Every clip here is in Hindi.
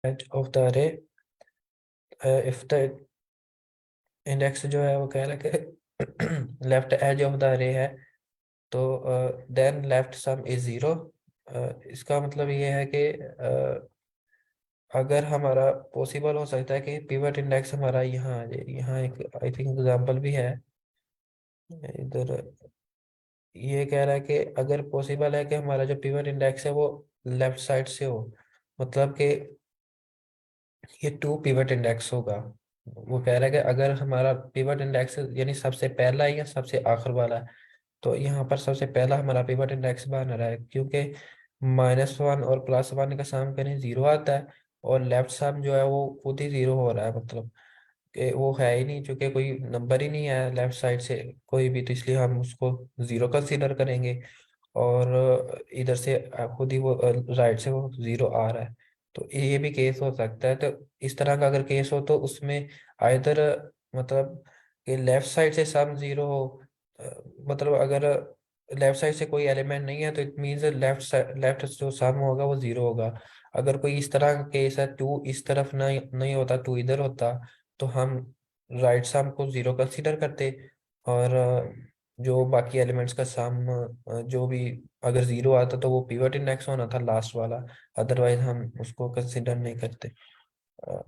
एज ऑफ द अरे, इफ द इंडेक्स जो है वो कह रहा है कि left edge of the array है, तो then left sum is zero. इसका मतलब ये है कि अगर हमारा पॉसिबल हो सकता है कि पिवट इंडेक्स हमारा यहाँ आ जाए। यहाँ एक आई थिंक एग्जांपल भी है इधर। ये कह रहा है कि अगर पॉसिबल है कि हमारा जो पिवट इंडेक्स है वो लेफ्ट साइड से हो, मतलब कि ये टू पिवट इंडेक्स होगा। वो कह रहा है कि अगर हमारा पिवट इंडेक्स यानी सबसे पहला है या सबसे आखिर वाला है, तो यहाँ पर सबसे पहला हमारा पिवट इंडेक्स बन रहा है, क्योंकि -1 और +1 का सम करें जीरो आता है, और लेफ्ट सम जो है वो खुद ही जीरो हो रहा है, मतलब कि वो है ही नहीं, चूंकि कोई नंबर ही नहीं है लेफ्ट साइड से कोई भी, तो इसलिए हम उसको जीरो कंसीडर करेंगे। और इधर से खुद ही वो राइट से वो जीरो आ रहा है। तो ये भी केस हो सकता है। तो इस तरह का अगर केस हो तो उसमें आइदर मतलब कि लेफ्ट साइड से सम जीरो हो, मतलब अगर लेफ्ट साइड से कोई एलिमेंट नहीं है तो इट मीन्स लेफ्ट जो सम होगा वो जीरो होगा। अगर कोई इस तरह का केस है, टू इस तरफ नहीं नहीं होता, टू इधर होता, तो हम राइट सम को जीरो कंसीडर करते, और जो बाकी एलिमेंट्स का सम जो भी अगर जीरो आता तो वो पिवट इंडेक्स होना था लास्ट वाला, अदरवाइज हम उसको कंसिडर नहीं करते।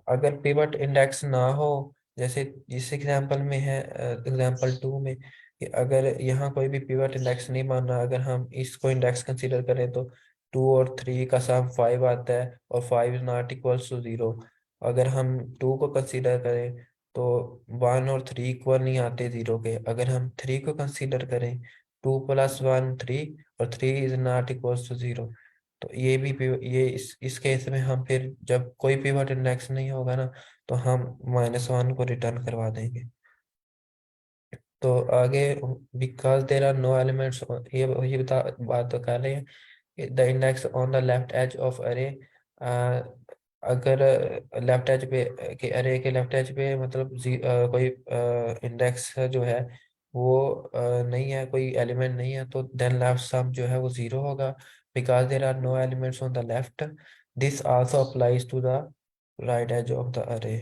अगर पिवट इंडेक्स ना हो, जैसे जिस एग्जांपल में है, एग्जांपल 2 में, कि अगर यहाँ कोई भी पिवट इंडेक्स नहीं मान रहा, अगर हम इसको इंडेक्स कंसीडर करें तो 2 और 3 का सम 5 आता है, और 5 is not equals to zero. अगर हम 2 को कंसीडर करें तो 1 और 3 इक्वल नहीं आते जीरो के। अगर हम 3 को कंसीडर करें, 2 + 1 3, और 3 is not equals to zero. तो ये भी ये इस केस में हम फिर जब कोई पिवट इंडेक्स नहीं होगा ना, तो हम -1 को रिटर्न करवा देंगे। तो आगे, because there are no elements, ये बता बात तो कर रहे हैं the index on the left edge of array. अगर लेफ्ट एज पे के अरे के लेफ्ट एज पे मतलब कोई इंडेक्स जो है वो नहीं है, कोई एलिमेंट नहीं है, तो देन लेफ्ट सम जो है वो जीरो होगा, because there are no elements on the left. This also applies to the right edge of the array.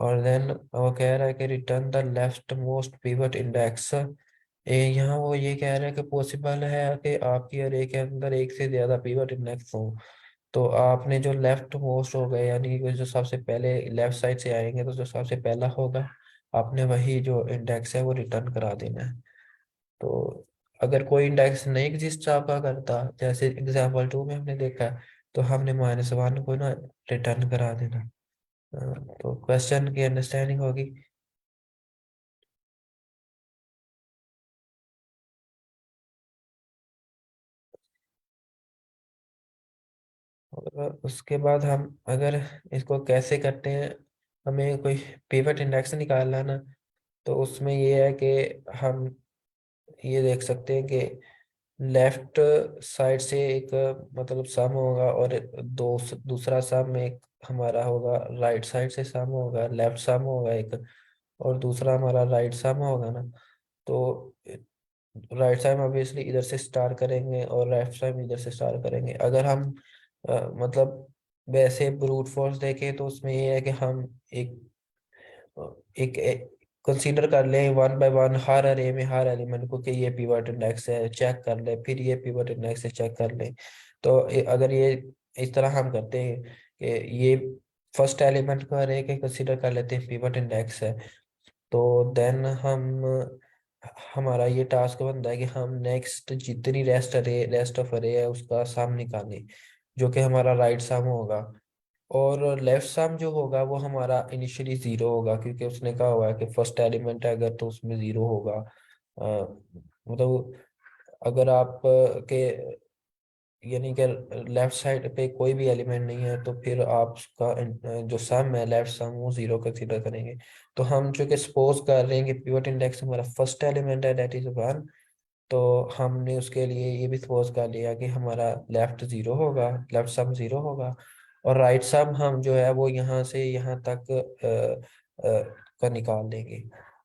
और देन वो कह रहा है कि return the leftmost pivot index. यहाँ वो ये कह रहा है कि पॉसिबल है कि आपकी अरे के अंदर एक से ज्यादा पिवट इंडेक्स हो, तो आपने जो लेफ्ट मोस्ट हो गए, यानी कि जो सबसे पहले लेफ्ट साइड से आएंगे, तो जो सबसे पहला होगा आपने वही जो इंडेक्स है वो रिटर्न करा देना है। तो अगर कोई इंडेक्स नहीं एग्जिस्ट आपका करता, जैसे एग्जाम्पल 2 में हमने देखा है, तो हमने -1 को ना रिटर्न करा देना। तो क्वेश्चन की अंडरस्टैंडिंग होगी। और उसके बाद हम अगर इसको कैसे करते हैं, हमें कोई पिवट इंडेक्स निकालना है ना, तो उसमें ये है कि हम ये देख सकते हैं कि लेफ्ट साइड से एक मतलब सम होगा, और दूसरा सम एक हमारा होगा राइट साइड से, सम होगा लेफ्ट सम होगा एक, और दूसरा हमारा राइट सम होगा ना। तो राइट साइड ऑब्वियसली इधर से स्टार्ट करेंगे और लेफ्ट साइड इधर से स्टार्ट करेंगे। अगर हम मतलब वैसे ब्रूट फोर्स देखें तो उसमें ये है कि हम एक एक कंसीडर कर लें 1 बाय 1 हर अरे में हर एलिमेंट को कि ये पिवट इंडेक्स है, चेक कर ले, फिर ये पिवट इंडेक्स है, चेक कर ले। तो अगर ये इस तरह हम करते हैं कि ये फर्स्ट एलिमेंट को अरे के कंसीडर कर लेते हैं पिवट इंडेक्स है, तो देन हम हमारा ये टास्क बनता है कि हम नेक्स्ट जितनी रेस्ट ऑफ अरे है उसका सम निकालें, जो कि हमारा राइट सम होगा। और लेफ्ट सम जो होगा वो हमारा इनिशियली जीरो होगा, क्योंकि उसने कहा हुआ है कि फर्स्ट एलिमेंट है अगर तो उसमें जीरो होगा। मतलब अगर आप के यानी कि लेफ्ट साइड पे कोई भी एलिमेंट नहीं है, तो फिर आप उसका जो सम है लेफ्ट सम वो जीरो कंसीडर करेंगे। तो हम चूंकि सपोज कर रहे हैं कि पिवट इंडेक्स हमारा फर्स्ट एलिमेंट है, दैट इज 1, तो हमने उसके लिए ये भी सपोज कर लिया कि हमारा लेफ्ट जीरो होगा, लेफ्ट सम जीरो होगा, और राइट सम हम जो है वो यहाँ से यहाँ तक का निकाल देंगे।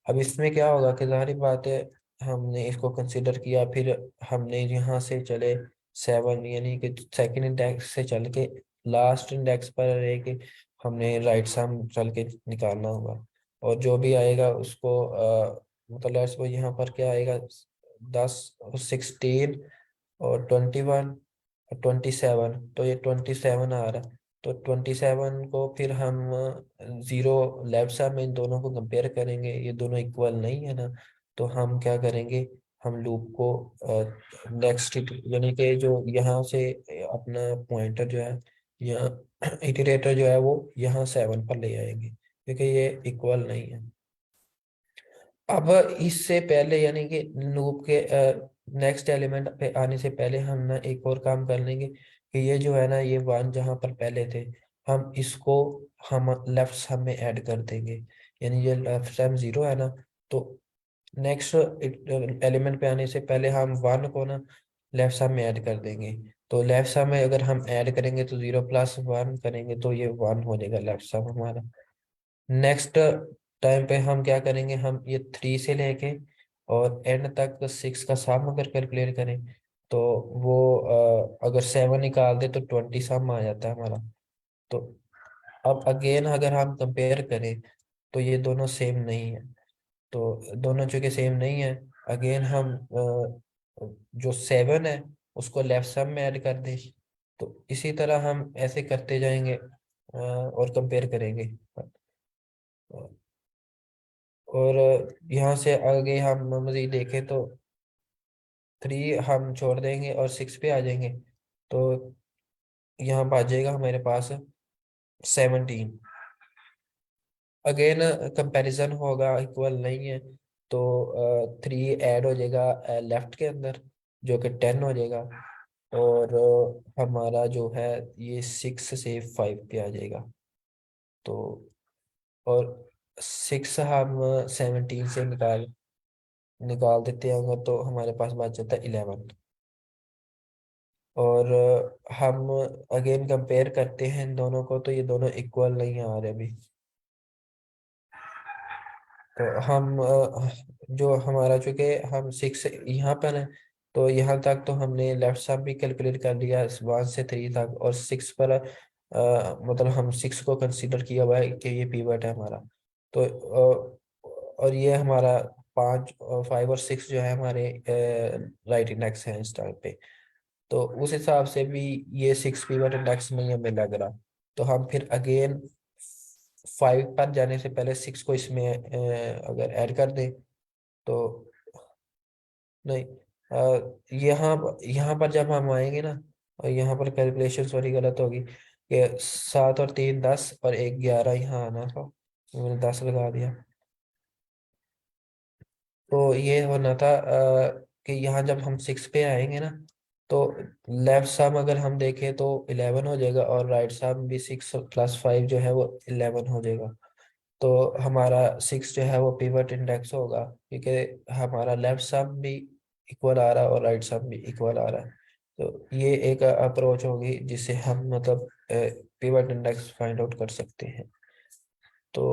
अब इसमें क्या होगा कि जाहिर बात है, हमने इसको कंसिडर किया, फिर हमने यहाँ से चले 7 यानी कि सेकंड इंडेक्स से चल के लास्ट इंडेक्स पर अरे के हमने राइट सम चल के निकालना होगा, और जो भी आएगा उसको मतलब लेट्स वो यहाँ पर क्या आएगा, 10 और 16 और 21 और 27, तो ये 27 आ रहा है। तो 27 को फिर हम जीरो लेफ्ट साइड में इन दोनों को कंपेयर करेंगे, ये दोनों इक्वल नहीं है ना, तो हम क्या करेंगे, हम लूप को नेक्स्ट यानी कि जो यहाँ से अपना पॉइंटर जो है, यहाँ इटरेटर जो है वो यहाँ 7 पर ले आएंगे, क्योंकि ये इक्वल नहीं है। अब इससे पहले यानी कि लूप के नेक्स्ट एलिमेंट पे आने से पहले हम ना एक और काम कर लेंगे कि ये जो है ना, ये वन जहाँ पर पहले थे, हम इसको हम लेफ्ट सम में ऐड कर देंगे। यानी ये लेफ्ट सम 0 है ना, तो नेक्स्ट एलिमेंट पे आने से पहले हम वन को ना लेफ्ट सम में ऐड कर देंगे। तो लेफ्ट सम में अगर हम ऐड करेंगे तो 0 + 1 करेंगे तो ये 1 हो जाएगा लेफ्ट सम हमारा। नेक्स्ट टाइम पे हम क्या करेंगे, हम ये 3 से लेके और एंड तक 6 का सम अगर कैलकुलेट करें तो वो अगर 7 निकाल दे तो 20 सम आ जाता है हमारा। तो अब अगेन अगर हम कंपेयर करें तो ये दोनों सेम नहीं है। तो दोनों चूंकि सेम नहीं है, अगेन हम जो 7 है उसको लेफ्ट सम में ऐड कर दें। तो इसी तरह हम ऐसे करते जाएंगे और कंपेयर करेंगे। और यहाँ से आगे हम मजीद देखें तो 3 हम छोड़ देंगे और 6 पे आ जाएंगे, तो यहाँ पर आ जाएगा हमारे पास 17। अगेन कंपैरिजन होगा, इक्वल नहीं है, तो 3 ऐड हो जाएगा लेफ्ट के अंदर, जो कि 10 हो जाएगा। और हमारा जो है ये 6 से 5 पे आ जाएगा। तो और 6 हम 17 से निकाल निकाल देते हैं अगर, तो हमारे पास बच जाता है 11। और हम अगेन कंपेयर करते हैं इन दोनों को, तो ये दोनों इक्वल नहीं आ रहे अभी। तो हम जो हमारा चूंकि हम 6 यहाँ पर है, तो यहाँ तक तो हमने लेफ्ट सम भी कैलकुलेट कर लिया 1 से 3 तक, और 6 पर मतलब हम 6 को कंसीडर किया हुआ है कि ये पीवट है हमारा। तो और ये हमारा 5 5 और 6 जो है हमारे राइट इंडेक्स है इस टाइम पे। तो उस हिसाब से भी ये 6 पीवट इंडेक्स में ही हमें लग रहा। तो हम फिर अगेन 5 पर जाने से पहले 6 को इसमें अगर ऐड कर दें तो नहीं, यहाँ यहाँ पर जब हम आएंगे ना, और यहाँ पर कैलकुलेशन सॉरी गलत होगी कि 7 और 3 10 और 1 11 यहाँ आना था, मैंने 10 लगा दिया। तो ये होना था कि यहाँ जब हम 6 पे आएंगे ना, तो लेफ्ट सम अगर हम देखें तो 11 हो जाएगा, और राइट सम भी 6 + 5 जो है वो 11 हो जाएगा। तो हमारा 6 जो है वो पिवट इंडेक्स होगा, क्योंकि हमारा लेफ्ट सम भी इक्वल आ रहा है और राइट सम भी इक्वल आ रहा है। तो ये एक अप्रोच होगी जिससे हम मतलब पिवट इंडेक्स फाइंड आउट कर सकते हैं। तो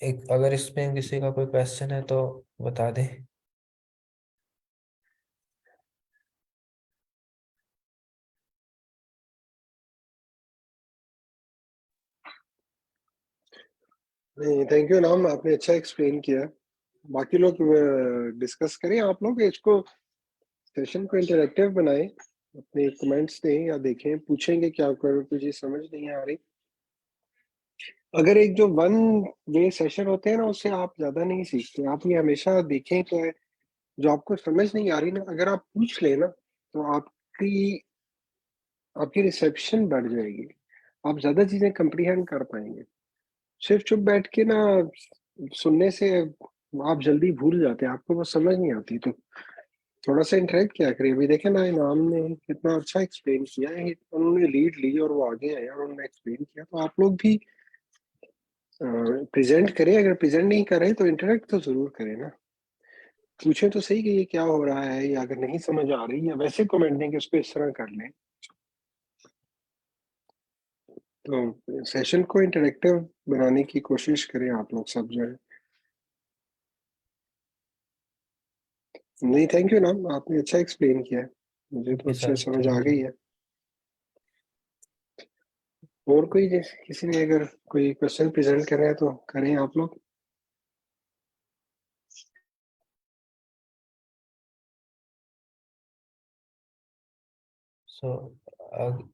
एक अगर इसमें किसी का कोई क्वेश्चन है तो बता दे। नहीं, थैंक यू नाम, आपने अच्छा एक्सप्लेन किया। बाकी लोग डिस्कस करें, आप लोग इसको सेशन को इंटरेक्टिव बनाएं, अपने कमेंट्स दें या देखें, पूछेंगे क्या करो तुझे समझ नहीं आ रही। अगर एक जो वन वे सेशन होते हैं ना, उससे आप ज्यादा नहीं सीखते। आप ये हमेशा देखें कि जो आपको समझ नहीं आ रही ना, अगर आप पूछ लेना तो आपकी आपकी रिसेप्शन बढ़ जाएगी, आप ज्यादा चीजें कंप्रीहेंड कर पाएंगे। सिर्फ चुप बैठ के ना सुनने से आप जल्दी भूल जाते हैं, आपको वो समझ नहीं आती। तो थोड़ा सा इंटरेक्ट किया करिए। अभी देखे ना, इनाम ने कितना अच्छा एक्सप्लेन किया है, उन्होंने लीड ली और वो आगे आए और उन्होंने एक्सप्लेन किया। तो आप लोग भी प्रेजेंट करें, अगर प्रेजेंट नहीं कर रहे तो इंटरेक्ट तो जरूर करें ना। पूछे तो सही कि ये क्या हो रहा है, या अगर नहीं समझ आ रही, या वैसे कमेंट दें कि उसको इस तरह कर लें। तो सेशन को इंटरेक्टिव बनाने की कोशिश करें आप लोग सब जो है। नहीं, थैंक यू नाम, आपने अच्छा एक्सप्लेन किया है, मुझे तो ओके अच्छे सर, समझ आ थैंक यू। गई है। और कोई, जैसे किसी ने अगर कोई क्वेश्चन प्रेजेंट कर रहे हैं तो करें आप लोग। सो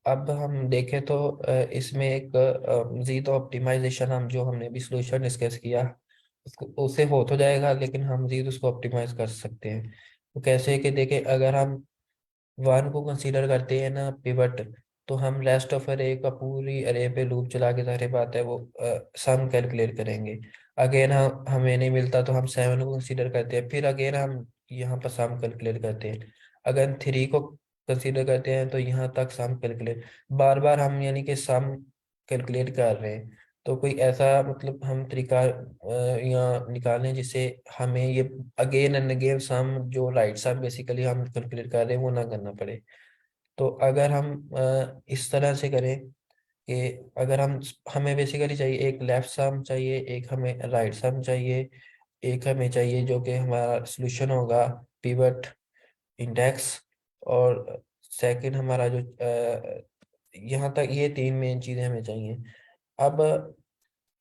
अब हम देखें तो इसमें एक जीरो ऑप्टिमाइजेशन, हम जो हमने भी सोल्यूशन डिस्कस किया उसको उससे हो तो जाएगा, लेकिन हम जीरो उसको ऑप्टिमाइज कर सकते हैं। तो कैसे कि देखें, अगर हम वन को कंसीडर करते हैं ना पिवट, तो हम रेस्ट ऑफ अरे का पूरी अरे पे लूप चला के, जाहिर बात है वो सम कैलकुलेट करेंगे। अगेन हम हमें नहीं मिलता तो हम सेवन को कंसीडर करते हैं, फिर अगेन हम यहाँ पर सम कैलकुलेट करते हैं। अगर थ्री को कंसीडर करते हैं तो यहाँ तक सम कैलकुलेट, बार बार हम यानी कि सम कैलकुलेट कर रहे हैं। तो कोई ऐसा मतलब हम तरीका यहाँ निकालें जिससे हमें ये अगेन एंड अगेन सम, जो राइट सम बेसिकली हम कैलकुलेट कर रहे हैं, वो ना करना पड़े। तो अगर हम इस तरह से करें कि अगर हम हमें बेसिकली चाहिए एक लेफ्ट सम चाहिए, एक हमें राइट सम चाहिए, एक हमें चाहिए जो कि हमारा सॉल्यूशन होगा पिवट इंडेक्स, और सेकंड हमारा जो यहाँ तक ये तीन मेन चीज़ें हमें चाहिए। अब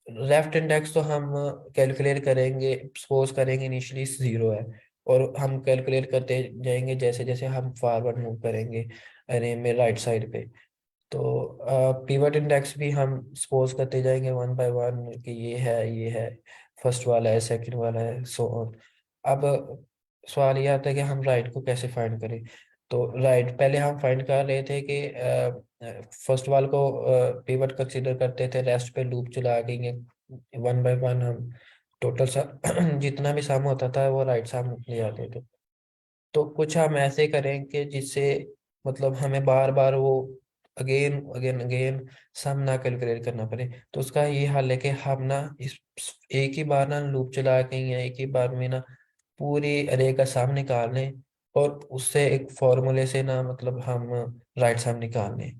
लेफ्ट इंडेक्स तो हम कैलकुलेट करेंगे, सपोज करेंगे इनिशियली जीरो है, और हम कैलकुलेट करते जाएंगे जैसे जैसे हम फॉरवर्ड मूव करेंगे अरे में राइट साइड पे। तो पिवट इंडेक्स भी हम सपोज करते जाएंगे वन बाय वन कि ये है, फर्स्ट वाला है, सेकंड वाला है, सो ऑन। अब सवाल ये आता है कि हम राइट को कैसे फाइंड करें। तो राइट पहले हम फाइंड कर रहे थे कि फर्स्ट वाल को पिवट कंसीडर करते थे, रेस्ट पे लूप चला के वन बाय वन हम टोटल सा जितना भी सम होता था वो राइट सम ले आते थे। तो कुछ हम ऐसे करें कि जिससे मतलब हमें बार बार वो अगेन अगेन अगेन सम ना कैलकुलेट करना पड़े। तो उसका ये हल है कि हम ना इस एक ही बार ना लूप चला के या एक ही बार में ना पूरी अरे का सम निकाल लें, और उससे एक फॉर्मूले से ना मतलब हम राइट सम निकाल लें।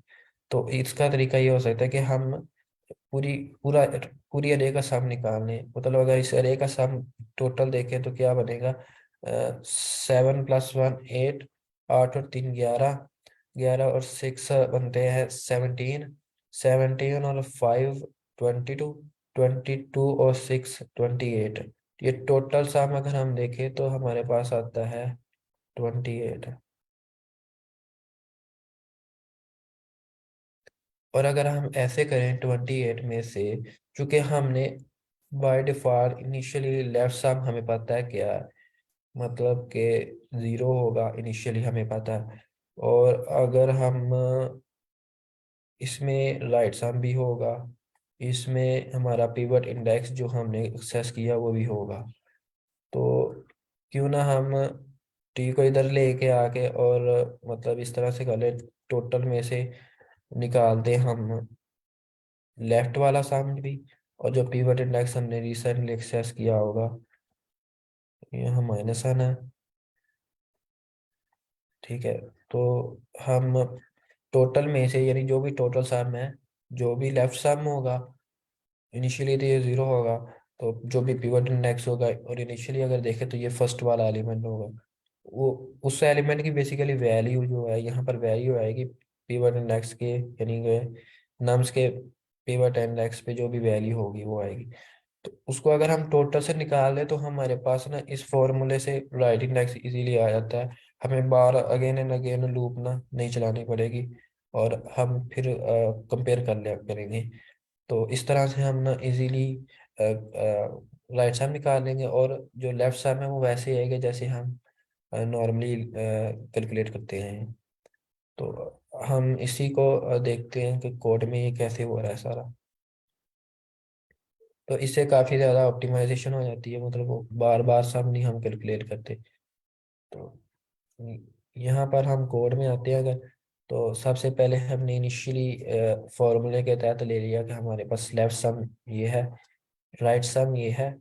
तो इसका तरीका ये हो सकता है कि हम पूरी पूरा पूरी अरे का सम निकाल लें। मतलब अगर इस अरे का सम टोटल देखें तो क्या बनेगा, सेवन प्लस वन एट, आठ और तीन ग्यारह, ग्यारह और सिक्स बनते हैं सेवनटीन, सेवनटीन और five twenty two, twenty two और सिक्स ट्वेंटी एट। ये टोटल सम अगर हम देखें तो हमारे पास आता है 28। और अगर हम ऐसे करें 28 में से, चूंकि हमने by default initially left sum हमें पता है क्या है, मतलब कि जीरो होगा इनिशियली हमें पता है। और अगर हम इसमें राइट सम भी होगा, इसमें हमारा पिवट इंडेक्स जो हमने एक्सेस किया वो भी होगा। तो क्यों ना हम टी को इधर लेके आके और मतलब इस तरह से कर ले, टोटल में से निकाल दें हम लेफ्ट वाला सम भी, और जो पिवट इंडेक्स हमने रिसेंटली एक्सेस किया होगा यहाँ माइनस आना है। ठीक है। तो हम टोटल में से यानी जो भी टोटल सम है, जो भी लेफ्ट सम होगा इनिशियली तो ये जीरो होगा, तो जो भी पिवट इंडेक्स होगा, और इनिशियली अगर देखें तो ये फर्स्ट वाला एलिमेंट होगा, वो उस एलिमेंट की बेसिकली वैल्यू जो है यहाँ पर वैल्यू आएगी पिवट इंडेक्स के, यानी नम्स के पिवट इंडेक्स पे जो भी वैल्यू होगी वो आएगी। तो उसको अगर हम टोटल से निकाल दें तो हमारे पास ना इस फॉर्मूले से राइट इंडेक्स इजीली आ जाता है। हमें बार अगेन एंड अगेन लूप ना नहीं चलानी पड़ेगी, और हम फिर कंपेयर कर लिया करेंगे। तो इस तरह से हम ना इजीली राइट सम निकाल लेंगे, और जो लेफ्ट सम है वो वैसे ही आएगा जैसे हम नॉर्मली कैलकुलेट करते हैं। तो हम इसी को देखते हैं कि कोड में ये कैसे हो रहा है सारा। तो इससे काफ़ी ज़्यादा ऑप्टिमाइजेशन हो जाती है, मतलब वो बार बार सम नहीं हम कैलकुलेट करते। तो यहाँ पर हम कोड में आते हैं अगर, तो सबसे पहले हमने इनिशियली फॉर्मूले के तहत ले लिया कि हमारे पास लेफ्ट सम ये है, राइट सम ये है,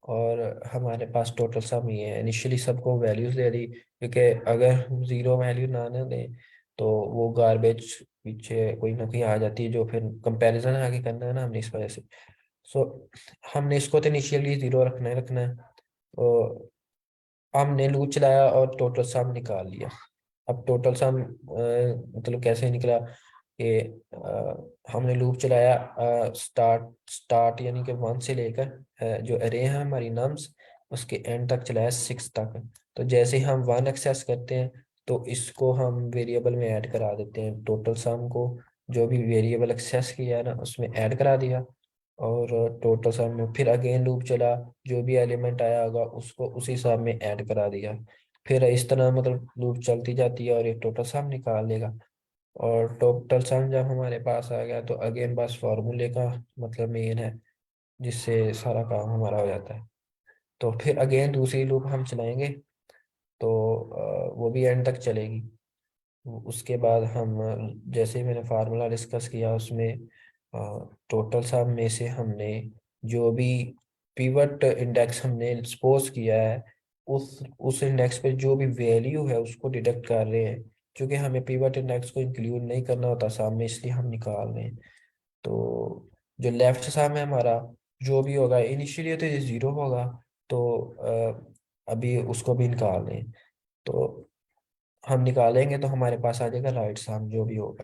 और हमारे पास टोटल सम ये है। इनिशियली सबको वैल्यूज दे दी, क्योंकि अगर जीरो वैल्यू ना दें तो वो गार्बेज पीछे कोई ना कोई आ जाती है, जो फिर कंपैरिजन आगे करना है ना हमने, इस वजह से। सो हमने इसको तो इनिशियली जीरो रखना है रखना है। तो हमने लूप चलाया और टोटल सम निकाल लिया। अब टोटल सम मतलब कैसे निकला, कि हमने लूप चलाया स्टार्ट स्टार्ट यानी कि 1 से लेकर जो अरे है हमारी नम्स उसके एंड तक चलाया 6 तक। तो जैसे ही हम 1 एक्सेस करते हैं तो इसको हम वेरिएबल में ऐड करा देते हैं, टोटल सम को जो भी वेरिएबल एक्सेस किया है ना उसमें ऐड करा दिया। और टोटल सम में फिर अगेन लूप चला, जो भी एलिमेंट आया होगा उसको उसी सम में ऐड करा दिया। फिर इस तरह मतलब लूप चलती जाती है और ये टोटल सम निकाल लेगा। और टोटल सम जब हमारे पास आ गया तो अगेन बस फॉर्मूले का मतलब मेन है जिससे सारा काम हमारा हो जाता है। तो फिर अगेन दूसरी लूप हम चलाएंगे तो वो भी एंड तक चलेगी। उसके बाद हम जैसे मैंने फार्मूला डिस्कस किया उसमें टोटल सम में से हमने जो भी पिवट इंडेक्स हमने सपोज किया है उस इंडेक्स पे जो भी वैल्यू है उसको डिडक्ट कर रहे हैं, क्योंकि हमें पिवट इंडेक्स को इंक्लूड नहीं करना होता सम में, इसलिए हम निकाल रहे हैं। तो जो लेफ्ट सम है हमारा जो भी होगा इनिशियली तो ये जीरो होगा, तो अभी उसको भी निकाल रहे हैं। तो हम निकालेंगे तो हमारे पास आ जाएगा राइट सम जो भी होगा।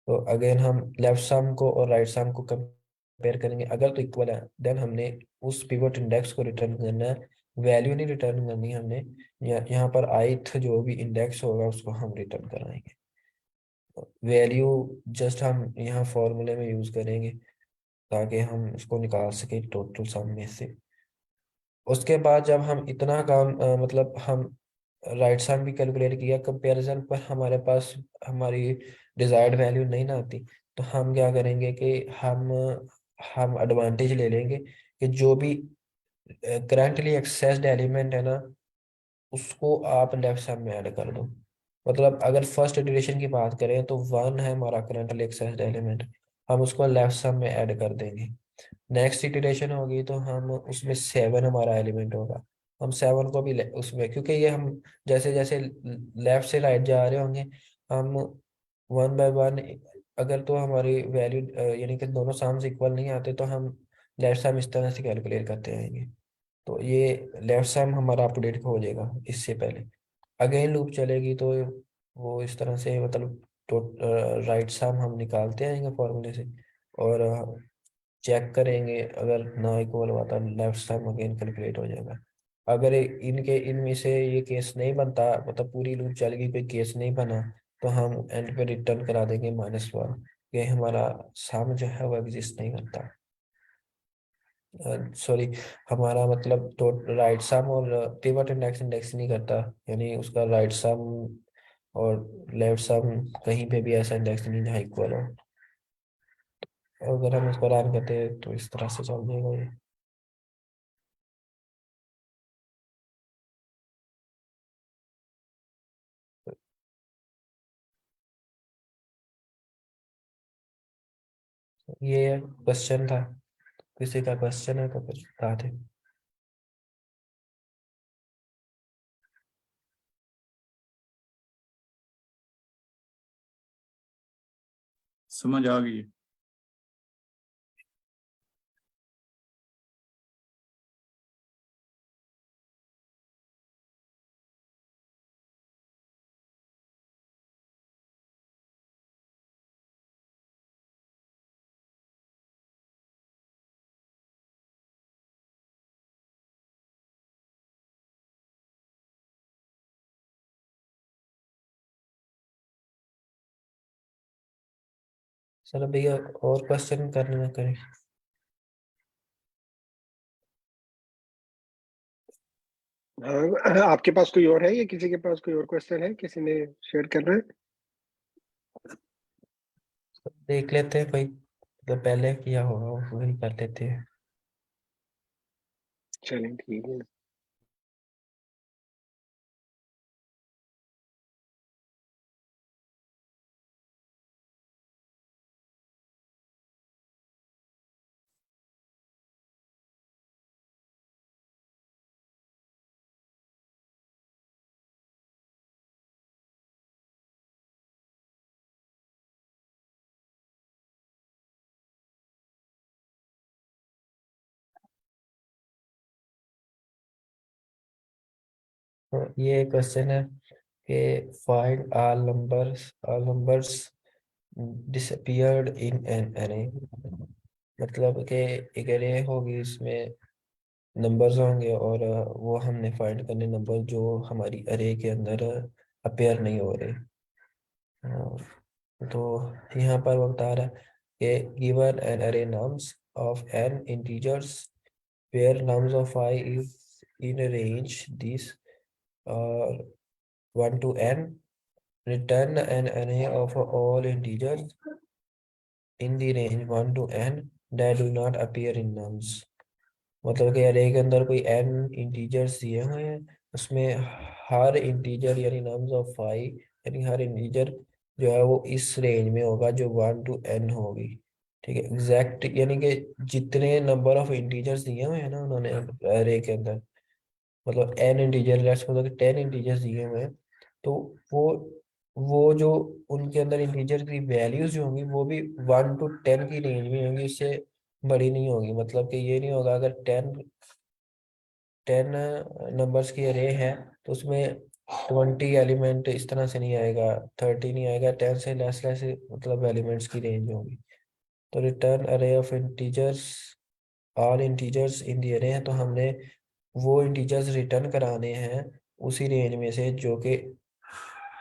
तो अगेन हम लेफ्ट सम को और राइट सम को कंपेयर करेंगे, अगर तो इक्वल है देन हमने उस पिवट इंडेक्स को रिटर्न करना है, वैल्यू नहीं रिटर्न करनी हमने। यहाँ पर ith जो भी इंडेक्स होगा उसको हम रिटर्न कराएंगे। वैल्यू जस्ट हम यहाँ फॉर्मूले में यूज करेंगे ताकि हम उसको निकाल सके टोटल सम में से। उसके बाद जब हम इतना काम मतलब हम राइट सम भी कैलकुलेट किया, कंपैरिजन पर हमारे पास हमारी डिजायर्ड वैल्यू नहीं ना आती, तो हम क्या करेंगे कि हम एडवांटेज ले लेंगे कि जो भी करंटली एक्सेस्ड एलिमेंट है ना उसको आप लेफ्ट सम में ऐड कर दो। मतलब अगर फर्स्ट इटरेशन की बात करें तो 1 है हमारा करंटली एक्सेस्ड एलिमेंट, हम उसको लेफ्ट सम में ऐड कर देंगे। नेक्स्ट इटरेशन होगी तो हम उसमें 7 हमारा एलिमेंट होगा, हम 7 को भी उसमें, क्योंकि ये हम जैसे जैसे लेफ्ट से राइट जा रहे होंगे हम 1 बाय 1, अगर तो हमारी वैल्यू यानी कि दोनों साम्स इक्वल नहीं आते तो हम लेफ्ट सम इस तरह से कैलकुलेट करते रहेंगे। तो ये लेफ्ट सम हमारा अपडेट हो जाएगा इससे पहले। अगेन लूप चलेगी तो वो इस तरह से मतलब तो राइट सम हम निकालते आएंगे फॉर्मूले से और चेक करेंगे, अगर ना इक्वल हुआ तो लेफ्ट सम अगेन कैलकुलेट हो जाएगा। अगर इनके इनमें से ये केस नहीं बनता मतलब पूरी लूप चल गई कोई केस नहीं बना तो हम एंड पे रिटर्न करा देंगे -1, ये हमारा सम जो है वो एग्जिस्ट नहीं करता। सॉरी, हमारा मतलब तो राइट सम और पिवट इंडेक्स इंडेक्स नहीं करता, यानी उसका राइट सम और लेफ्ट सम कहीं पे भी ऐसा इंडेक्स नहीं जहाँ इक्वल हो। अगर हम इसको रन करते हैं तो इस तरह से चल जाएगा ये। ये क्वेश्चन था, किसी का क्वेश्चन है तो कुछ बता दे। समझ आ गई। चलो भैया और क्वेश्चन करने में करें। हाँ, आपके पास कोई और है या किसी के पास कोई और क्वेश्चन है, किसी ने शेयर करना है? देख लेते हैं कोई मतलब पहले किया होगा वो वही कर लेते हैं। चलें ठीक है। तो ये क्वेश्चन है कि find all numbers disappeared in an array, मतलब कि एक array होगी, इसमें नंबर्स होंगे और वो हमने फाइंड करने नंबर जो हमारी array के अंदर अपेयर नहीं हो रहे। तो यहाँ पर वो बता रहा है कि given an array nums of n integers where nums of I is in a range this uh, 1 to n, return an array of all integers in the range 1 to n that do not appear in nums। मतलब कि array के अंदर कोई n इंटीजर्स दिए हुए हैं, उसमें हर इंटीजर यानी नम्स ऑफ 5, यानी हर इंटीजर जो है वो इस रेंज में होगा जो 1 to n होगी। ठीक है, एग्जैक्ट यानी कि जितने नंबर ऑफ इंटीजर्स दिए हुए हैं ना उन्होंने array के अंदर, मतलब n इंटीजर, लेट्स मतलब कि 10 इंटीजर्स दिए हुए हैं, तो वो वो जो उनके अंदर इंटीजर की वैल्यूज जो होंगी वो भी 1 to 10 की रेंज में होंगी, उससे बड़ी नहीं होगी। मतलब कि ये नहीं होगा अगर टेन नंबर्स की अरे है तो उसमें 20 एलिमेंट इस तरह से नहीं आएगा, 30 नहीं आएगा, 10 से लेस लेस मतलब एलिमेंट्स की रेंज होगी। तो return array of integers, all integers in the array है, तो हमने वो इंटीजर्स रिटर्न कराने हैं उसी रेंज में से जो कि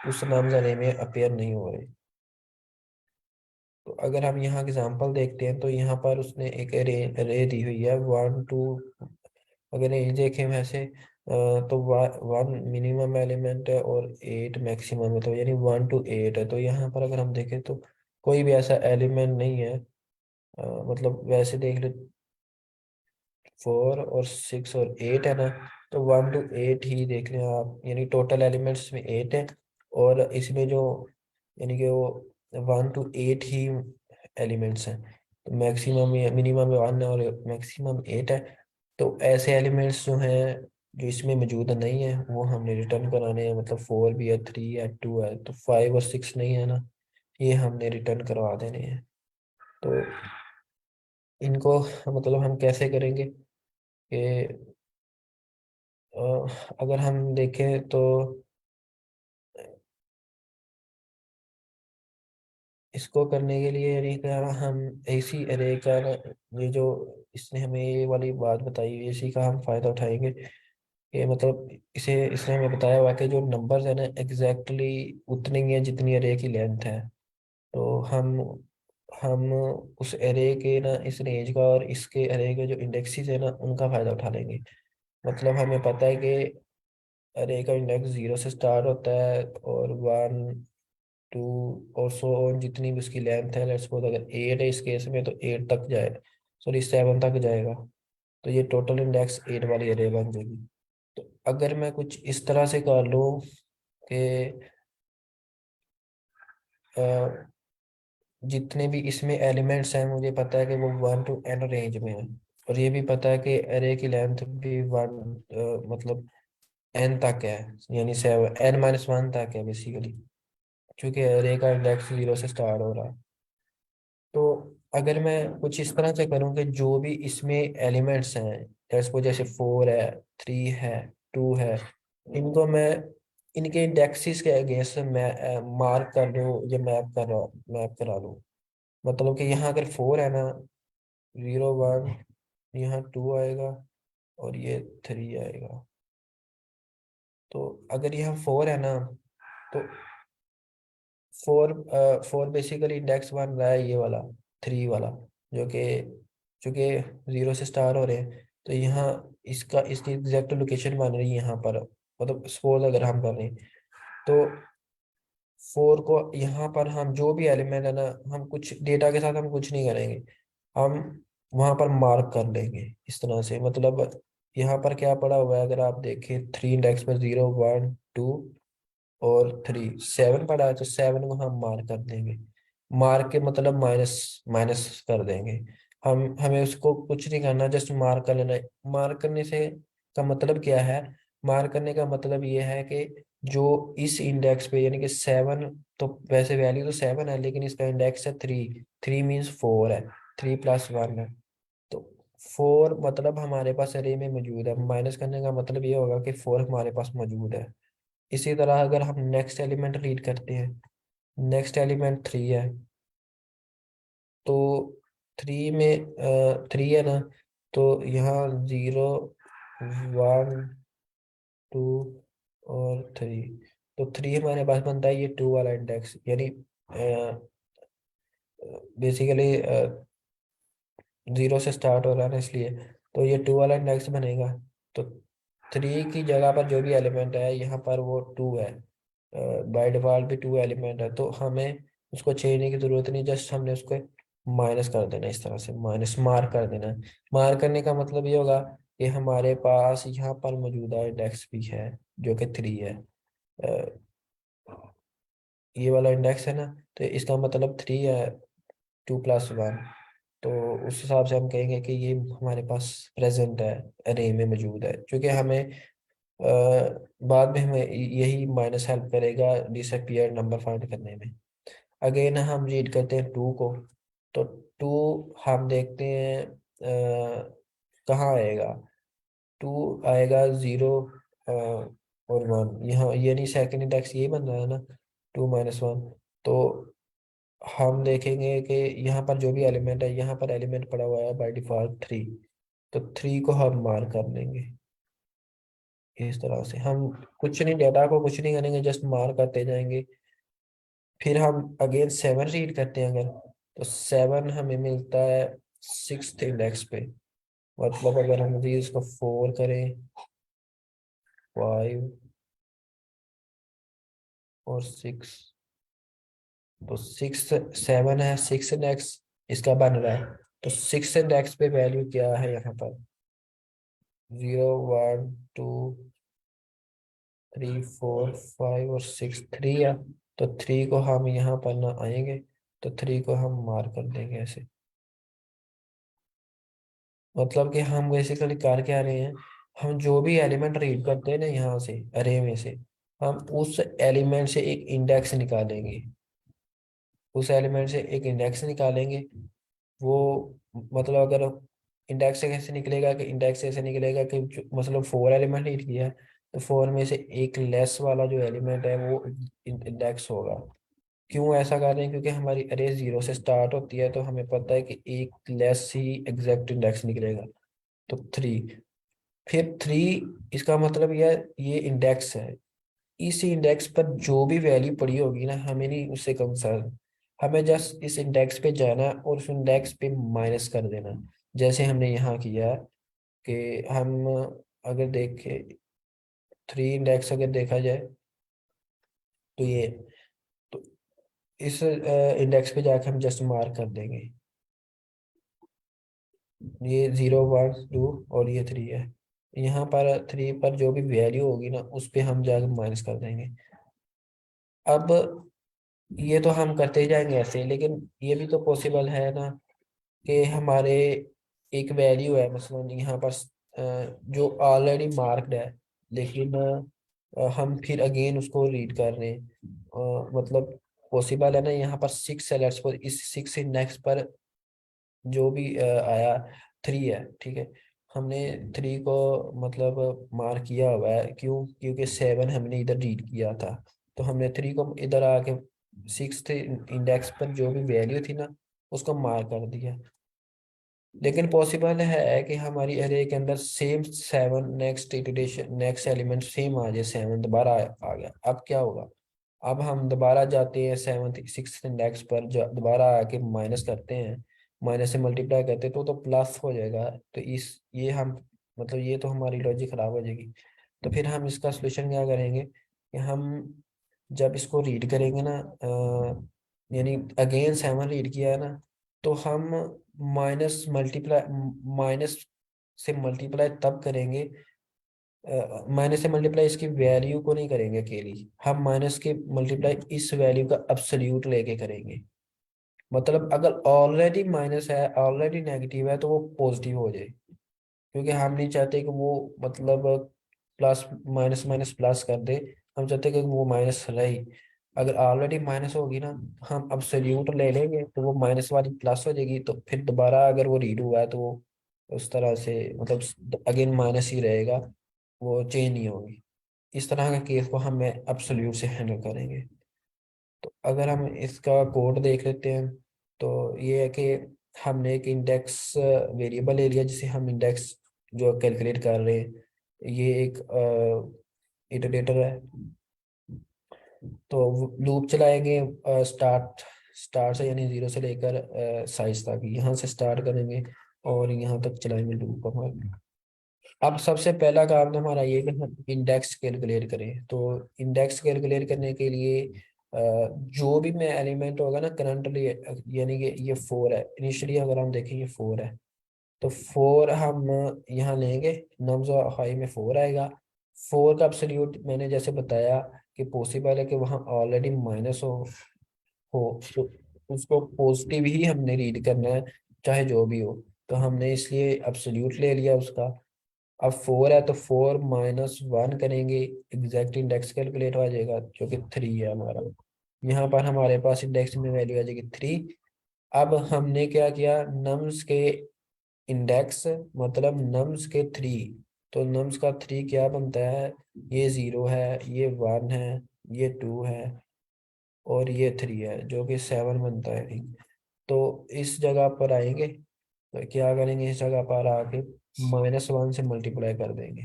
उस नाम अरे में अपेयर नहीं हो रहे। तो अगर हम यहाँ एग्जांपल देखते हैं तो यहाँ पर उसने एक अरे दी हुई है 1 to, अगर ये देखें वैसे तो 1 मिनिमम एलिमेंट है और 8 मैक्सिमम है, तो यानी 1 to 8 है। तो यहाँ पर अगर हम देखें तो कोई भी ऐसा एलिमेंट नहीं है, मतलब वैसे देख ले 4 और 6 और 8 है ना, तो 1 to 8 ही देख लें आप, यानी टोटल एलिमेंट्स में 8 है और इसमें जो यानी कि वो 1 to 8 ही एलिमेंट्स हैं। तो मैक्सिमम मिनिमम 1 है और मैक्सिमम 8 है। तो ऐसे एलिमेंट्स जो हैं जो इसमें मौजूद नहीं है वो हमने रिटर्न कराने हैं, मतलब 4 भी है, 3 है, 2 है, तो 5 और 6 नहीं है ना, ये हमने रिटर्न करवा देने हैं। तो इनको मतलब हम कैसे करेंगे कि अ, अगर हम देखें तो इसको करने के लिए यानी क्या हम ऐसी अरे का ना, ये जो इसने हमें ये वाली बात बताई है, इसी का हम फायदा उठाएंगे कि मतलब इसे इसने हमें बताया हुआ है कि जो नंबर्स है ना एग्जैक्टली उतनी ही है जितनी अरे की लेंथ है। तो हम उस एरे के ना इस रेंज का और इसके एरे के जो इंडेक्सेस है ना उनका फायदा उठा लेंगे। मतलब हमें पता है कि अरे का इंडेक्स 0 से स्टार्ट होता है और 1 2 और सो ऑन, जितनी भी उसकी लेंथ है, लेट्स सपोज अगर 8 है इस केस में तो 8 तक जाए, सॉरी 7 तक जाएगा, तो ये टोटल इंडेक्स 8 वाली अरे बन जाएगी। तो अगर मैं कुछ इस तरह से कर लूँ कि अ, जितने भी इसमें एलिमेंट्स हैं मुझे पता है कि वो 1 to n रेंज में है, और ये भी पता है कि अरे की लेंथ भी मतलब n तक है, यानी 7 n-1 तक है बेसिकली, क्योंकि अरे का इंडेक्स 0 से स्टार्ट हो रहा है। तो अगर मैं कुछ इस तरह से करूँ कि जो भी इसमें एलिमेंट्स हैं, जैसे 4 है, 3 है, 2 है, इनको मैं इनके इंडेक्सेस के अगेंस्ट मैं मार्क कर लूँ या मैप करा लूँ। मतलब कि यहाँ अगर 4 है ना, 0 1, यहाँ 2 आएगा और ये 3 आएगा। तो अगर यहाँ 4 है ना तो 4 बेसिकली इंडेक्स बन रहा है ये वाला, 3 वाला, जो कि चूंकि 0 से स्टार्ट हो रहे हैं, तो यहाँ इसकी एग्जैक्ट लोकेशन बन रही है यहाँ पर। मतलब सपोज अगर हम कर रहे हैं तो 4 को यहाँ पर हम जो भी एलिमेंट है ना, हम कुछ डेटा के साथ हम कुछ नहीं करेंगे, हम वहां पर मार्क कर लेंगे इस तरह से। मतलब यहाँ पर क्या पड़ा हुआ है अगर आप देखें, 3 इंडेक्स पर 0 1 2 और 3 7 पड़ा है, तो 7 को हम मार्क कर देंगे। मार्क के मतलब माइनस माइनस कर देंगे। हमें उसको कुछ नहीं करना, जस्ट मार्क कर लेना है। मार्क करने से का मतलब क्या है, मार्क करने का मतलब ये है कि जो इस इंडेक्स पे यानी कि 7, तो वैसे वैल्यू तो 7 है लेकिन इसका इंडेक्स है 3, 3 मीन्स 4 है, 3 + 1 है, तो 4 मतलब हमारे पास अरे में मौजूद है। माइनस करने का मतलब ये होगा कि 4 हमारे पास मौजूद है। इसी तरह अगर हम नेक्स्ट एलिमेंट रीड करते हैं, नेक्स्ट एलिमेंट 3 है, तो 3 है ना, तो यहाँ 0 1 2 और 3, तो 3 हमारे पास बनता है ये 2 वाला इंडेक्स, यानी बेसिकली 0 से स्टार्ट हो रहा है ना, इसलिए तो ये 2 वाला इंडेक्स बनेगा। तो 3 की जगह पर जो भी एलिमेंट है यहाँ पर वो 2 है, बाय डिफॉल्ट भी 2 एलिमेंट है, तो हमें उसको छेड़ने की जरूरत नहीं, जस्ट हमने उसको माइनस कर देना, इस तरह से माइनस मार्क कर देना। मार्क करने का मतलब ये होगा कि हमारे पास यहाँ पर मौजूदा इंडेक्स भी है जो कि 3 है। अ, ये वाला इंडेक्स है ना, तो इसका मतलब 3 है, 2+1, तो उस हिसाब से हम कहेंगे कि ये हमारे पास प्रेजेंट है, अरे में मौजूद है, क्योंकि हमें बाद में हमें यही माइनस हेल्प करेगा डिसअपीयर नंबर फाइंड करने में। अगेन हम रीड करते हैं 2 को, तो 2 हम देखते हैं कहाँ आएगा। 2 आएगा 0 और 1, यहाँ यानी सेकंड इंडेक्स यही बन रहा है ना, 2 - 1। तो हम देखेंगे कि यहाँ पर जो भी एलिमेंट है, यहाँ पर एलिमेंट पड़ा हुआ है बाय डिफॉल्ट 3, तो 3 को हम मार्क कर लेंगे। इस तरह से हम कुछ नहीं, डेटा को कुछ नहीं करेंगे, जस्ट मार्क करते जाएंगे। फिर हम अगेन 7 रीड करते हैं अगर, तो 7 हमें मिलता है 6th इंडेक्स पे। मतलब अगर हम भी इसको 4 करें, 5 और 6, तो 7 है, 6 इंडेक्स इसका बन रहा है। तो 6 इंडेक्स पे वैल्यू क्या है यहाँ पर, 0 1 2 3 4 5 और 6, 3 है, तो 3 को हम यहाँ पर ना आएंगे, तो 3 को हम मार्क कर देंगे ऐसे। मतलब कि हम बेसिकली कर क्या रहे हैं, हम जो भी एलिमेंट रीड करते हैं ना यहाँ से, अरे में से, हम उस एलिमेंट से एक इंडेक्स निकालेंगे, उस एलिमेंट से एक इंडेक्स निकालेंगे। वो मतलब अगर इंडेक्स से कैसे निकलेगा, कि इंडेक्स ऐसे निकलेगा कि मतलब 4 एलिमेंट रीड किया है, तो 4 में से एक लेस वाला जो एलिमेंट है वो इंडेक्स होगा। क्यों ऐसा कर रहे हैं, क्योंकि हमारी अरे 0 से स्टार्ट होती है, तो हमें पता है कि एक लेस ही एग्जैक्ट इंडेक्स निकलेगा, तो 3। फिर 3, इसका मतलब ये इंडेक्स है, इस इंडेक्स पर जो भी वैल्यू पड़ी होगी ना, हमें नहीं उससे कंसर्न, हमें जस्ट इस इंडेक्स पे जाना है और उस इंडेक्स पे माइनस कर देना, जैसे हमने यहाँ किया है। कि हम अगर देखें 3 इंडेक्स अगर देखा जाए, तो ये, तो इस इंडेक्स पे जाकर हम जस्ट मार्क कर देंगे, ये 0 1 2 और ये 3 है। यहाँ पर 3 पर जो भी वैल्यू होगी ना, उस पे हम जाकर माइनस कर देंगे। अब ये तो हम करते ही जाएंगे ऐसे, लेकिन ये भी तो पॉसिबल है ना कि हमारे एक वैल्यू है मसलन यहाँ पर जो ऑलरेडी मार्क्ड है, लेकिन हम फिर अगेन उसको रीड कर रहे हैं। मतलब पॉसिबल है ना, यहाँ पर 6 सेलेक्ट्स पर, इस 6 इंडेक्स पर जो भी आया 3 है, ठीक है। हमने 3 को मतलब मार्क किया हुआ है, क्यों, क्योंकि 7 हमने इधर रीड किया था, तो हमने 3 को इधर आके 6th इंडेक्स पर जो भी वैल्यू थी ना, उसको मार्क कर दिया। लेकिन पॉसिबल है कि हमारी अरे के अंदर same 7 next iteration, next element same आ जाए, 7 दोबारा आ गया, अब क्या होगा। अब हम दोबारा जाते हैं 7th 6th इंडेक्स पर, दोबारा आके माइनस करते हैं, माइनस से मल्टीप्लाई करते हैं, तो प्लस हो जाएगा। तो इस ये हम मतलब ये तो हमारी लॉजिक खराब हो जाएगी। तो फिर हम इसका सोल्यूशन क्या करेंगे कि हम जब इसको रीड करेंगे ना, यानी अगेन 7 रीड किया है ना, तो हम माइनस से मल्टीप्लाई तब करेंगे, माइनस से मल्टीप्लाई इसकी वैल्यू को नहीं करेंगे अकेली, हम माइनस के मल्टीप्लाई इस वैल्यू का एब्सोल्यूट लेके करेंगे। मतलब अगर ऑलरेडी माइनस है, ऑलरेडी नेगेटिव है, तो वो पॉजिटिव हो जाए, क्योंकि हम नहीं चाहते कि वो मतलब प्लस माइनस माइनस प्लस कर दे, हम चाहते हैं कि वो माइनस रहे। अगर ऑलरेडी माइनस होगी ना, हम अब्सोल्यूट ले लेंगे, तो वो माइनस वाली प्लस हो जाएगी, तो फिर दोबारा अगर वो रीड हुआ है, तो वो उस तरह से मतलब अगेन माइनस ही रहेगा, वो चेंज नहीं होगी। इस तरह का केस को हम एब्सोल्यूट से हैंडल करेंगे। तो अगर हम इसका कोड देख लेते हैं, तो ये है कि हमने एक इंडेक्स वेरिएबल ले लिया जिसे हम इंडेक्स जो कैलकुलेट कर रहे हैं, ये एक इटरेटर है। तो लूप चलाएंगे स्टार्ट स्टार्ट से, यानी 0 से लेकर साइज तक, यहाँ से स्टार्ट करेंगे और यहाँ तक चलाएंगे लूप हमारे। अब सबसे पहला काम तो हमारा ये कि हम इंडेक्स कैलकुलेट करें। तो इंडेक्स कैलकुलेट करने के लिए जो भी में एलिमेंट होगा ना करंटली, यानी कि ये 4 है इनिशियली, अगर हम देखें ये 4 है, तो 4 हम यहाँ लेंगे, नम्स और हाई में 4 आएगा। 4 का एब्सोल्यूट मैंने जैसे बताया कि पॉसिबल है कि वहाँ ऑलरेडी माइनस हो तो उसको पॉजिटिव ही हमने रीड करना है, चाहे जो भी हो। तो हमने इसलिए एब्सोल्यूट ले लिया उसका। अब 4 है तो 4 - 1 करेंगे, एग्जैक्ट इंडेक्स कैलकुलेट हो जाएगा जो कि 3 है हमारा। यहाँ पर हमारे पास इंडेक्स में वैल्यू आ जाएगी 3। अब हमने क्या किया, नम्स के इंडेक्स मतलब नम्स के 3, तो नम्स का 3 क्या बनता है, ये 0 है, ये 1 है, ये 2 है और ये 3 है जो कि 7 बनता है, ठीक। तो इस जगह पर आएंगे तो क्या करेंगे, इस जगह पर आके -1 से मल्टीप्लाई कर देंगे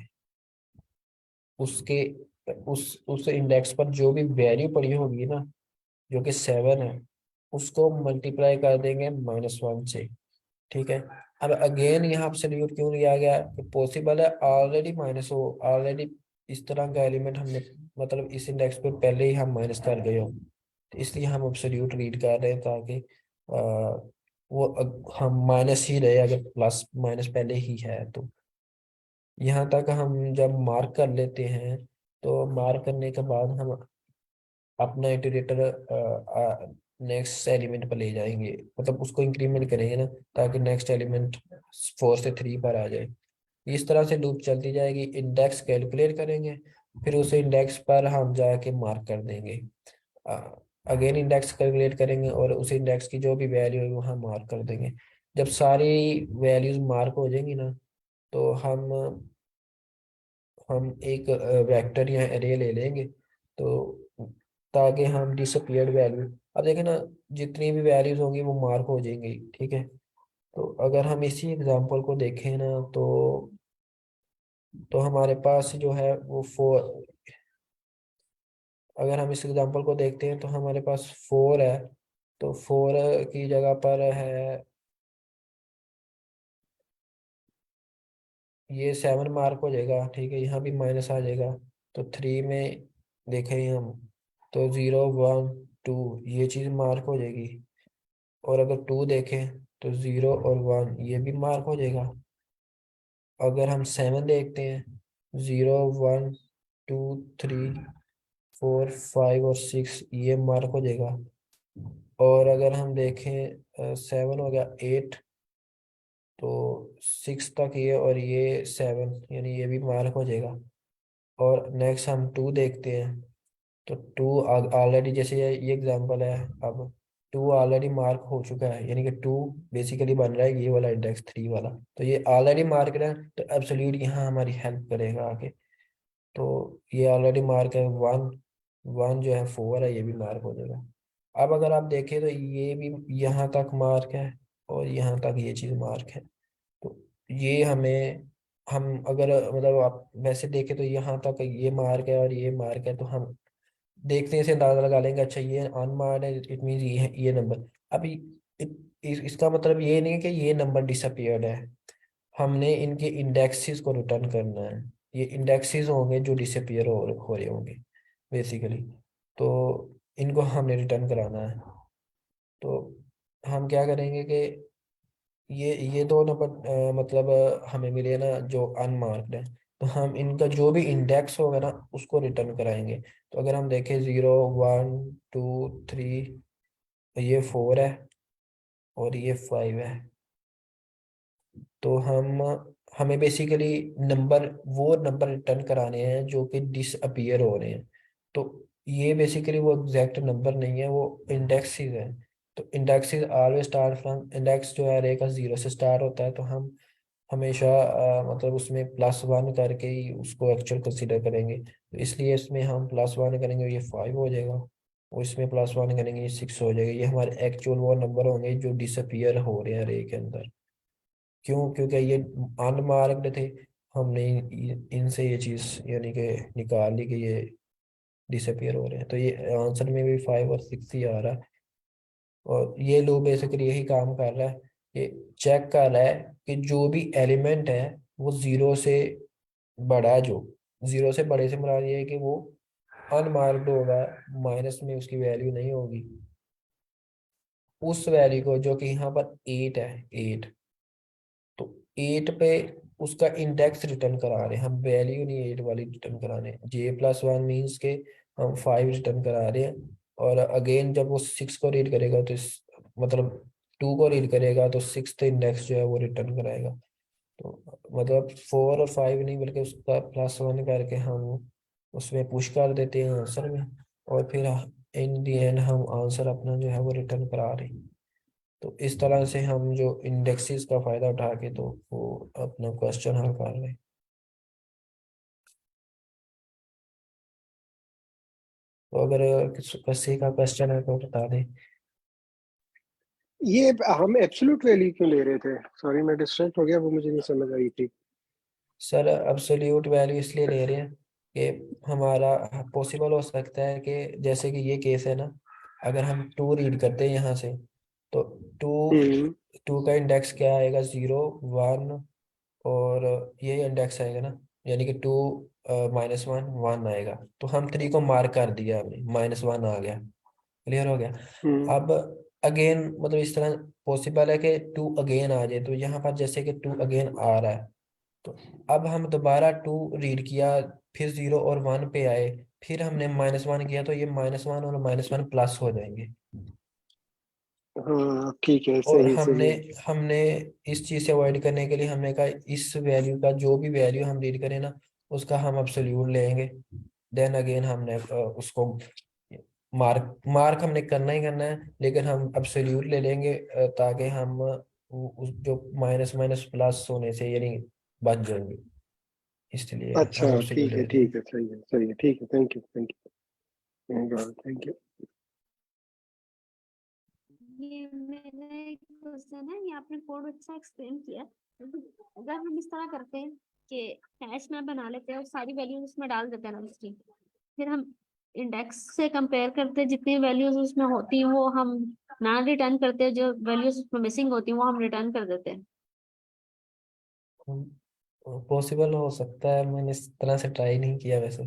उसके उस इंडेक्स पर जो भी वैल्यू पड़ी होगी ना, जो कि 7 है, उसको मल्टीप्लाई कर देंगे -1 से, ठीक है। अब अगेन यहाँ एब्सोल्यूट क्यों लिया गया कि पॉसिबल है ऑलरेडी माइनस हो, ऑलरेडी इस तरह का एलिमेंट हमने मतलब इस इंडेक्स पे पहले ही हम माइनस कर गए हो, तो इसलिए हम एब्सोल्यूट रीड कर रहे हैं ताकि वो हम माइनस ही रहे, अगर प्लस माइनस पहले ही है तो। यहाँ तक हम जब मार्क कर लेते हैं तो मार्क करने के बाद हम अपना इटरेटर नेक्स्ट एलिमेंट पर ले जाएंगे, मतलब उसको इंक्रीमेंट करेंगे ना, ताकि नेक्स्ट एलिमेंट 4 से 3 पर आ जाए। इस तरह से लूप चलती जाएगी, इंडेक्स कैलकुलेट करेंगे, फिर उस इंडेक्स पर हम जाके मार्क कर देंगे। अगेन इंडेक्स कैलकुलेट करेंगे और उस इंडेक्स की जो भी वैल्यू है वहाँ मार्क कर देंगे। जब सारी वैल्यूज मार्क हो जाएंगी ना, तो हम एक वेक्टर या एरे ले लेंगे, तो ताकि हम डिसअपियर्ड वैल्यू, अब देखें ना, जितनी भी वैल्यूज होंगी वो मार्क हो जाएंगी, ठीक है। तो अगर हम इसी एग्जांपल को देखें ना, तो हमारे पास जो है वो 4, अगर हम इस एग्जांपल को देखते हैं तो हमारे पास 4 है, तो 4 की जगह पर है ये 7 मार्क हो जाएगा, ठीक है, यहाँ भी माइनस आ जाएगा। तो 3 में देखें हम तो 0 1 2 ये चीज़ मार्क हो जाएगी, और अगर 2 देखें तो 0 और 1 ये भी मार्क हो जाएगा। अगर हम 7 देखते हैं, 0 1 2 3 4 5 और 6 ये मार्क हो जाएगा। और अगर हम देखें 7 हो गया 8, तो 6 तक ये और ये 7, यानी ये भी मार्क हो जाएगा। और नेक्स्ट हम 2 देखते हैं, तो 2 ऑलरेडी, जैसे ये एग्जांपल है, अब 2 ऑलरेडी मार्क हो चुका है, यानी कि 2 बेसिकली बन रहा है ये वाला इंडेक्स 3 वाला, तो ये ऑलरेडी मार्क है, तो एब्सोल्यूट यहाँ हमारी हेल्प करेगा आगे। तो ये ऑलरेडी मार्क है 1, 1 जो है 4 है, ये भी मार्क हो जाएगा। अब अगर आप देखें तो ये भी यहाँ तक मार्क है और यहाँ तक ये चीज़ मार्क है। तो ये हमें, हम अगर मतलब आप वैसे देखें तो यहाँ तक ये मार्क है और ये मार्क है, तो हम देखते हैं इसे अंदाजा लगा लेंगे, अच्छा ये अनमार्क्ड है, इट मीन ये नंबर। अभी इसका मतलब ये नहीं है कि ये नंबर डिसअपियर्ड है, हमने इनके इंडेक्सेस को रिटर्न करना है। ये इंडेक्सेस होंगे जो डिसअपियर हो रहे होंगे बेसिकली, तो इनको हमने रिटर्न कराना है। तो हम क्या करेंगे कि ये दो नंबर मतलब हमें मिले ना जो अनमार्क्ड है, तो हम इनका जो भी इंडेक्स होगा ना उसको रिटर्न कराएंगे। तो अगर हम देखें 0 1 2 3, ये 4 है और ये 5 है, तो हमें बेसिकली नंबर, वो नंबर रिटर्न कराने हैं जो कि डिसअपियर हो रहे हैं। तो ये बेसिकली वो एग्जैक्ट नंबर नहीं है, वो इंडेक्सेस है। तो indexes always start from, index जो है अरे का 0 से स्टार्ट होता है, तो हम हमेशा मतलब उसमें +1 करके ही उसको एक्चुअल कंसीडर करेंगे, तो इसलिए इसमें हम +1 करेंगे, ये 5 हो जाएगा। उसमें +1 करेंगे, ये 6 हो जाएगा। ये हमारे एक्चुअल वो नंबर होंगे जो डिसअपियर हो रहे हैं रे के अंदर। क्यों? क्योंकि ये अनमार्क्ड थे, हमने इनसे ये चीज यानी कि निकाल ली कि ये डिसअपियर हो रहे हैं। तो ये आंसर में भी 5 और 6 ही आ रहा है। और ये लूप बेसिकली यही काम कर रहा है, ये चेक कर रहा है कि जो भी एलिमेंट है वो जीरो से बड़ा है। जो जीरो से बड़े से मुराद ये है कि वो अनमार्क्ड होगा, माइनस में उसकी वैल्यू नहीं होगी। उस वैल्यू को जो कि यहाँ पर 8 है, 8, तो 8 पे उसका इंडेक्स रिटर्न करा रहे हैं हम, वैल्यू नहीं 8 वाली रिटर्न करा रहे हैं। J+1 मीन्स के हम 5 रिटर्न करा रहे हैं। और अगेन जब वो 6 को रीड करेगा तो मतलब 2 को रीड करेगा तो 6th इंडेक्स जो है वो रिटर्न कराएगा। तो मतलब 4 और 5 नहीं बल्कि उसका +1 करके हम उसमें पुश कर देते हैं आंसर में। और फिर इन दी एंड हम आंसर अपना जो है वो रिटर्न करा रहे हैं। तो इस तरह से हम जो इंडेक्सेस का फायदा उठा के तो वो अपना क्वेश्चन हल कर रहे हैं। तो अगर किसी का क्वेश्चन है तो बता दें। ये हम एब्सोल्यूट वैल्यू क्यों ले रहे थे? सॉरी मैं डिस्ट्रैक्ट हो गया, वो मुझे नहीं समझ आई थी। सर एब्सोल्यूट वैल्यू इसलिए ले रहे हैं कि हमारा पॉसिबल हो सकता है कि जैसे कि ये केस है ना, अगर हम 2 रीड करते हैं यहाँ से तो 2 हम्म 2 का इंडेक्स क्या आएगा? 0, 1, और ये इंडेक्स आएगा ना, यानी कि 2 -1, 1 आएगा। तो हम 3 को मार्क कर दिया हमने, -1 आ गया। क्लियर हो गया? हम्म अब अगेन मतलब इस तरह पॉसिबल है कि 2 अगेन आ जाए। तो यहाँ पर जैसे कि 2 अगेन आ रहा है, तो अब हम दोबारा 2 रीड किया, फिर 0 और 1 पे आए, फिर हमने -1 किया, तो ये -1 और -1 प्लस हो जाएंगे। हाँ ठीक है, और सही हमने सही। हमने इस चीज से अवॉइड करने के लिए हमने कहा इस वैल्यू का जो भी वैल्यू हम रीड करें ना, उसका हम एब्सोल्यूट लेंगे। देन अगेन हमने उसको मार्क मार्क हमने करना ही करना है, लेकिन हम एब्सोल्यूट ले लेंगे ताकि हम उस जो माइनस माइनस प्लस होने से यानी बच जाएंगे। इसलिए अच्छा हम एब्सोल्यूट ले रहे हैं। ठीक है, सही है, ठीक है, थैंक यू थैंक यू। ये मेरा एक क्वेश्चन है, ये आपने कोड अच्छा एक्सप्लेन किया। अगर हम इस तरह करते हैं कि हैश मैप बना लेते हैं और सारी वैल्यूज उसमें डाल देते हैं ना उसकी, फिर हम इंडेक्स से कंपेयर करते हैं, जितनी वैल्यूज उसमें होती हैं वो हम ना रिटर्न करते हैं, जो वैल्यूज उसमें मिसिंग होती हैं वो हम रिटर्न कर देते हैं। पॉसिबल हो सकता है, मैंने इस तरह से ट्राई नहीं किया वैसे।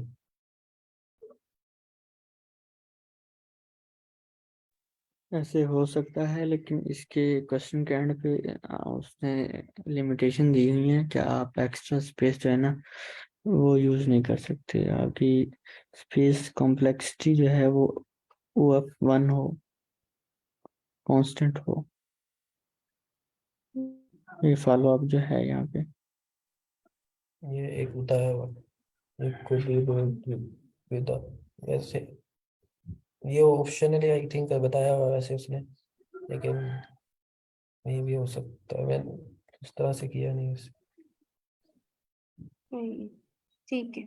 ऐसे हो सकता है, लेकिन इसके क्वेश्चन के एंड पे उसने लिमिटेशन दी हुई है कि आप एक्स्ट्रा स्पेस जो है ना वो यूज नहीं कर सकते। आपकी स्पेस कॉम्प्लेक्सिटी जो है वो अब 1 हो, कांस्टेंट हो। ये फॉलो अप जो है यहाँ पे। ये एक बताया हुआ, एक could be with वैसे ये ऑप्शनली आई थिंक बताया हुआ वैसे उसने, लेकिन नहीं भी हो सकता है, मैंने उस तरह से किया नहीं उसे। ठीक है।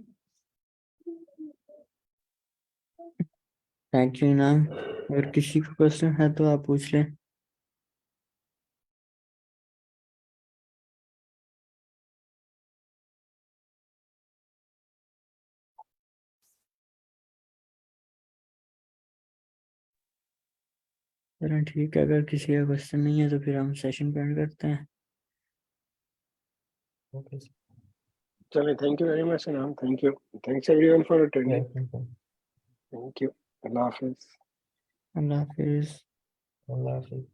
थैंक यू नाम। अगर किसी को क्वेश्चन है तो आप पूछ लें। चलो ठीक है, अगर किसी का क्वेश्चन नहीं है तो फिर हम सेशन पे एंड करते हैं। ओके। चलिए, थैंक यू वेरी मच नाम, thank you, thanks everyone for attending. Allah thank you, Allah Hafiz. Allah Hafiz. Hafiz.